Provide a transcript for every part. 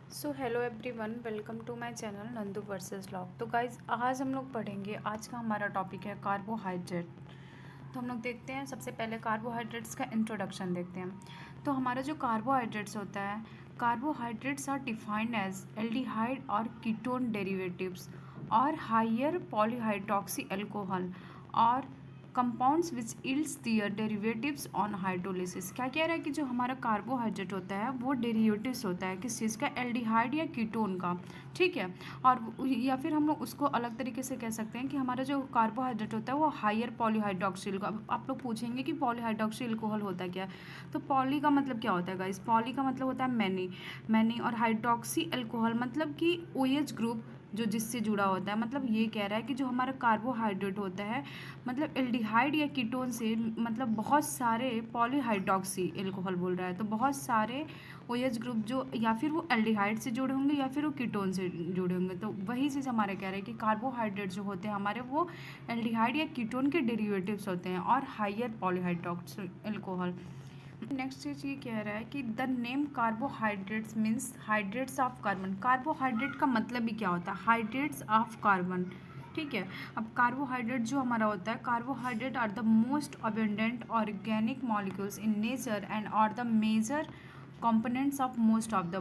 So hello everyone, welcome to my channel Nandu versus log. तो guys आज हम लोग पढ़ेंगे, आज का हमारा टॉपिक है कार्बोहाइड्रेट। तो हम लोग देखते हैं, सबसे पहले कार्बोहाइड्रेट्स का इंट्रोडक्शन देखते हैं। तो हमारा जो कार्बोहाइड्रेट्स होता है, carbohydrates are defined as aldehyde और कीटोन डेरिवेटिव्स और हायर पॉलीहाइड्रोक्सी एल्कोहल और compounds which yields their derivatives on hydrolysis. क्या कह रहा है कि जो हमारा कार्बोहाइड्रेट होता है वो डेरिवेटिव्स होता है किस चीज़ का, एल्डिहाइड या कीटोन का। ठीक है। और या फिर हम लोग उसको अलग तरीके से कह सकते हैं कि हमारा जो कार्बोहाइड्रेट होता है वो हायर पॉलीहाइड्रोक्सिल का। आप लोग पूछेंगे कि पॉलीहाइड्रोक्सी एल्कोहल होता क्या है। तो पॉली का मतलब क्या होता है गाइस? पॉली का मतलब होता है मैनी। मैनी और हाइड्रोक्सी एल्कोहल मतलब कि OH ग्रुप जो जिससे जुड़ा होता है। मतलब ये कह रहा है कि जो हमारा कार्बोहाइड्रेट होता है, मतलब एल्डिहाइड या कीटोन से, मतलब बहुत सारे पॉलीहाइड्रोक्सी एल्कोहल बोल रहा है, तो बहुत सारे OH ग्रुप जो या फिर वो एल्डिहाइड से जुड़े होंगे या फिर वो कीटोन से जुड़े होंगे। तो वही चीज़ हमारे कह रहे हैं कि कार्बोहाइड्रेट जो होते हैं हमारे वो एल्डिहाइड या कीटोन के डेरिवेटिव्स होते हैं और हायर पॉलीहाइड्रोक्सी एल्कोहल। नेक्स्ट चीज ये कह रहा है कि the name carbohydrates means hydrates of carbon. Carbohydrate का मतलब ही क्या होता है? Hydrates of carbon. ठीक है। अब कार्बोहाइड्रेट जो हमारा होता है, carbohydrate are the most abundant organic molecules in nature and are the major components of most of the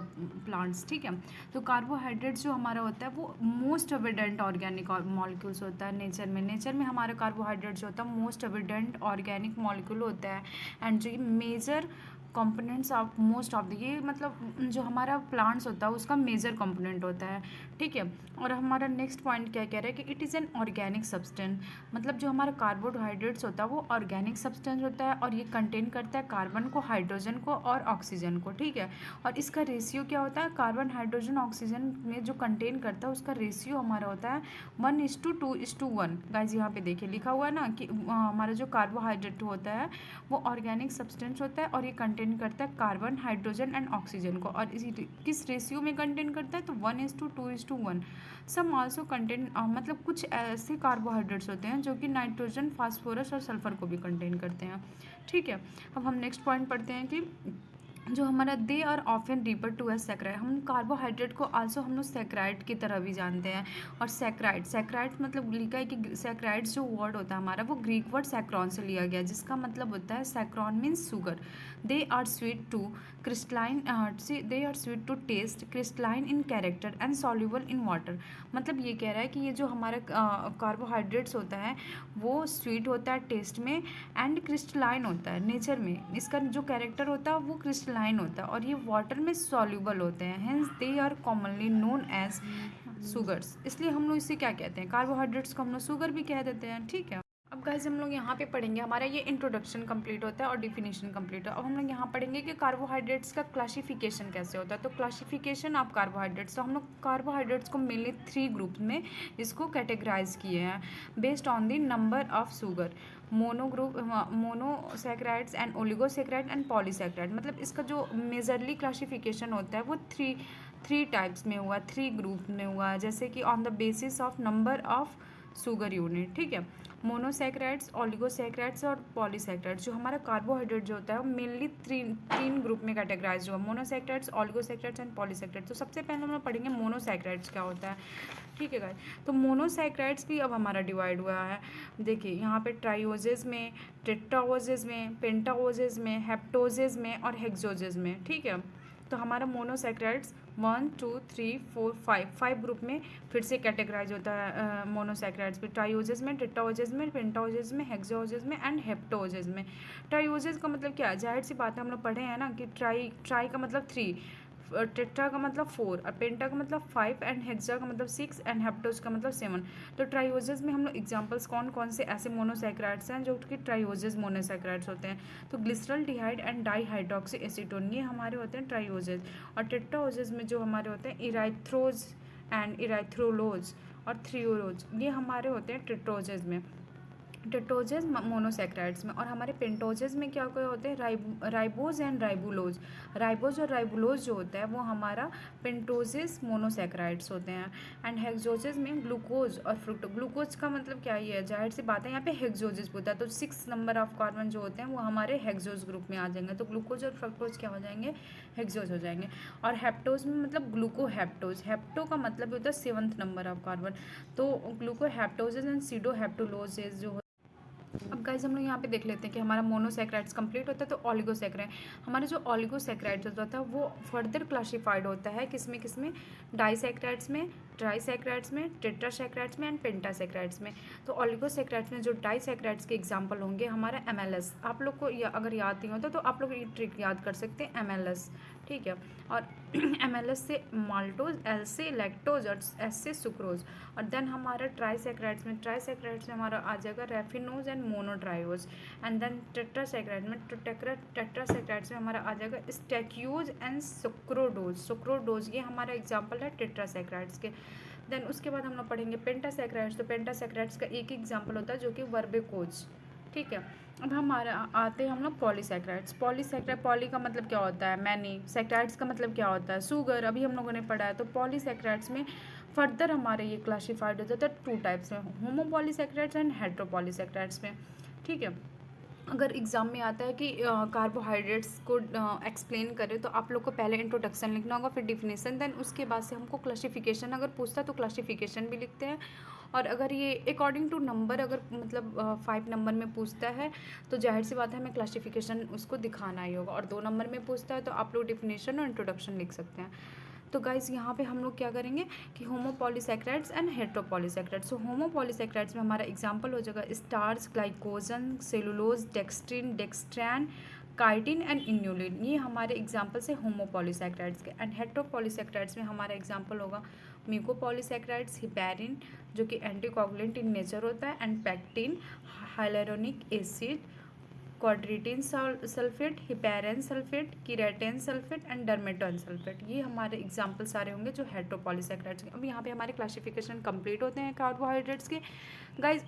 plants. ठीक है। तो कार्बोहाइड्रेट जो हमारा होता है वो मोस्ट अबेंडेंट ऑर्गेनिक मॉलिक्यूल्स होता है नेचर में। नेचर में हमारा कार्बोहाइड्रेट जो होता है मोस्ट अबेंडेंट ऑर्गेनिक मॉलिक्यूल होता है एंड जो major components of most of the, ये मतलब जो हमारा प्लांट्स होता है उसका मेजर कंपोनेंट होता है। ठीक है। और हमारा नेक्स्ट पॉइंट क्या कह रहा है कि it is an organic substance. मतलब जो हमारा कार्बोहाइड्रेट्स होता है वो ऑर्गेनिक सब्सटेंस होता है और ये कंटेन करता है कार्बन को, हाइड्रोजन को और ऑक्सीजन को। ठीक है। और इसका रेशियो क्या होता है? कार्बन, हाइड्रोजन, ऑक्सीजन में जो कंटेन करता है उसका रेशियो हमारा होता है 1:2:1। गाइज यहाँ पे देखिए लिखा हुआ है ना कि हमारा जो कार्बोहाइड्रेट होता है वो ऑर्गेनिक सब्सटेंस होता है और ये कंटेन करता है कार्बन, हाइड्रोजन एंड ऑक्सीजन को। और इसी किस रेशियो में कंटेन करता है? तो 1:2:1। सम आल्सो कंटेन, मतलब कुछ ऐसे कार्बोहाइड्रेट्स होते हैं जो कि नाइट्रोजन, फास्फोरस और सल्फर को भी कंटेन करते हैं। ठीक है। अब हम नेक्स्ट पॉइंट पढ़ते हैं कि जो हमारा they are often refer to as saccharide. हम कार्बोहाइड्रेट को आल्सो हम लोग सैक्राइड की तरह भी जानते हैं। और सैक्राइड, सैक्राइड मतलब लिखा है कि सैक्राइड्स जो वर्ड होता है हमारा वो ग्रीक वर्ड सैक्रॉन से लिया गया, जिसका मतलब होता है saccharon means sugar. They are sweet to crystalline, they are sweet to taste, crystalline in character and soluble in water. मतलब ये कह रहा है कि ये जो हमारा कार्बोहाइड्रेट्स होता है वो स्वीट होता है टेस्ट में एंड क्रिस्टलाइन होता है नेचर में। इसका जो कैरेक्टर होता है वो क्रिस्टलाइन होता है और ये वाटर में सॉल्यूबल होते हैं। Hence they are commonly known as sugars. इसलिए हम लोग इसे क्या कहते हैं? कार्बोहाइड्रेट्स को हम लोग शुगर भी कह देते हैं। ठीक है। अब गाइस हम लोग यहाँ पे पढ़ेंगे, हमारा ये इंट्रोडक्शन कंप्लीट होता है और डिफिनीशन कंप्लीट है। अब हम लोग यहाँ पढ़ेंगे कि कार्बोहाइड्रेट्स का क्लासिफिकेशन कैसे होता है। तो क्लासिफिकेशन ऑफ कार्बोहाइड्रेट्स, तो हम लोग कार्बोहाइड्रेट्स को मेनली 3 ग्रुप में इसको कैटेगराइज किए हैं based on the number of sugar. Mono group, monosaccharides and oligosaccharide and polysaccharide. मतलब इसका जो मेजरली क्लासिफिकेशन होता है वो थ्री टाइप्स में हुआ, 3 ग्रुप में हुआ, जैसे कि on the basis of number of sugar unit. ठीक है। मोनोसैक्राइड्स, ओलिगोसैक्राइड्स और पॉलीसैक्राइड्स। जो हमारा कार्बोहाइड्रेट जो होता है वो मेनली तीन ग्रुप में कैटेगराइज हुआ, मोनोसैक्राइड्स, ओलिगोसैक्राइड्स एंड पॉलीसैक्राइड्स। तो सबसे पहले हम लोग पढ़ेंगे मोनोसैक्राइड्स क्या होता है। ठीक है गाइस। तो मोनोसैक्राइड्स भी अब हमारा डिवाइड हुआ है। देखिए यहाँ पे ट्राइओजेज में, टेट्राओजेज में, पेंटाओजेज में, हेप्टोजेज में और हेक्सोजेज में। ठीक है। तो हमारा मोनोसैक्राइड्स 1 2 3 4 5 ग्रुप में फिर से कैटेगराइज होता है मोनोसैक्राइड्स पे, ट्राइओजेज में, टेट्राओजेज में, पेंटाओजेज में, हेक्साओजेज में एंड हेप्टोजेज में। ट्राइओजेज का मतलब क्या है? जाहिर सी बात है, हम लोग पढ़े हैं ना कि ट्राई का मतलब 3, टेट्रा का मतलब 4 और पेंटा का मतलब 5 एंड हेक्सा का मतलब 6 एंड हेप्टोज का मतलब 7। तो ट्राइओजेज में हम लोग एग्जांपल्स कौन कौन से ऐसे मोनोसैक्राइड्स हैं जो कि ट्राइओजेज मोनोसैक्राइड्स होते हैं? तो ग्लिसरल डिहाइड एंड डाईहाइड्रोक्सी एसीटोन, ये हमारे होते हैं ट्राइओजेज। और टेट्राओजेज में जो हमारे होते हैं इराइथ्रोज एंड इराइथ्रोलोज और थ्रियोलोज, ये हमारे होते हैं टेट्रोजेज में। टिटोजेज मोनोसेक्राइड्स में, और हमारे पेंटोजेज में क्या क्या होते हैं, राइबोज एंड राइबुलोज। राइबोज और राइबुलोज जो होता है वो हमारा पेंटोजेज मोनोसेक्राइड्स होते हैं। एंड हेक्सोजेज में ग्लूकोज और फ्रुक्टोज। ग्लूकोज का मतलब क्या ही है, जाहिर सी बात है यहाँ पे हेक्सोजेज होता है, तो 6 नंबर ऑफ कार्बन जो होते हैं वो हमारे हेक्सोज ग्रुप में आ जाएंगे, तो ग्लूकोज और फ्रुक्टोज क्या हो जाएंगे, हेक्सोज हो जाएंगे। और हेप्टोज में मतलब ग्लूकोहेप्टोज, हेप्टो का मतलब होता है 7th नंबर ऑफ कार्बन, तो ग्लूकोहेप्टोजेज एंड सीडोहेप्टुलोजेज जो। अब गाइज हम लोग यहाँ पे देख लेते हैं कि हमारा मोनोसेक्राइड्स कंप्लीट होता है तो ऑलिगोसेक्राइड। हमारा जो ऑलिगोसेक्राइड्स होता है वो फर्दर क्लासिफाइड होता है किसमें किसमें, डाइसेक्राइड्स में, ट्राइसेक्राइड्स में, टेट्रासेक्राइड्स में एंड पेंटासेक्राइड्स में। तो ऑलिगोसेक्राइड्स में जो डाइसेक्राइड्स के एग्जाम्पल होंगे हमारा एमएलएस। आप लोग को अगर याद नहीं होता तो आप लोग ये ट्रिक याद कर सकते हैं, एमएलएस, ठीक है। और एमएलएस से माल्टोज, एल से लैक्टोज और एस से सुक्रोज। और देन हमारा ट्राइसेक्राइड्स में, ट्राइसेक्राइड्स में हमारा आ जाएगा रेफिनोज एंड मोनोट्रायोज। एंड देन टेट्रासेक्राइड में, टेट्रासेक्राइड्स में हमारा आ जाएगा स्टैक्यूज एंड सुक्रोडोज। सुक्रोडोज ये हमारा एग्जाम्पल है टेट्रासेक्राइड्स के। देन उसके बाद हम लोग पढ़ेंगे पेंटासेक्राइड्स। तो पेंटासेक्राइड्स का एक एग्जाम्पल होता है जो कि वर्बिकोज, ठीक है। अब हमारा आते हैं हम लोग पॉलीसेक्राइड्स। पॉलीसेक्राइड, पॉली का मतलब क्या होता है, मैनी, सेक्राइड्स का मतलब क्या होता है, शुगर, अभी हम लोगों ने पढ़ा है। तो पॉलीसेक्राइड्स में फर्दर हमारे ये क्लासिफाइड हो जाता है 2 टाइप्स में, होमोपॉलीसेक्राइड्स एंड हेट्रोपॉलीसेक्राइड्स में, ठीक है। अगर एग्ज़ाम में आता है कि कार्बोहाइड्रेट्स को एक्सप्लेन करें तो आप लोग को पहले इंट्रोडक्शन लिखना होगा, फिर डिफिनेशन, देन उसके बाद से हमको क्लासिफिकेशन अगर पूछता है तो क्लासिफिकेशन भी लिखते हैं। और अगर ये अकॉर्डिंग टू नंबर अगर मतलब 5 नंबर में पूछता है तो जाहिर सी बात है हमें क्लासिफिकेशन उसको दिखाना ही होगा, और 2 नंबर में पूछता है तो आप लोग डिफिनेशन और इंट्रोडक्शन लिख सकते हैं। तो गाइज़ यहाँ पे हम लोग क्या करेंगे कि होमोपॉलीसेक्राइड्स एंड हेट्रोपॉलीसेक्राइड्स। सो होमोपॉलीसेक्राइड्स में हमारा एग्जांपल हो जाएगा starch, glycogen, cellulose, dextrin, dextran, chitin and inulin. ये हमारे एग्जांपल से होमोपॉलीसेक्राइड्स के। एंड हेट्रोपॉलीसेक्राइड्स में हमारा एग्जांपल होगा म्यूकोपॉलीसेक्राइड्स, हिपैरिन जो कि एंटीकोगुलेंट इन नेचर होता है, and pectin, hyaluronic acid, chondroitin sulphate, heparan sulphate, keratan sulphate and dermatan sulphate. ये हमारे एग्जाम्पल सारे होंगे जो हेट्रोपॉलीसेक्राइड्स के। अब यहाँ पे हमारे क्लासिफिकेशन कंप्लीट होते हैं कार्बोहाइड्रेट्स के। गाइज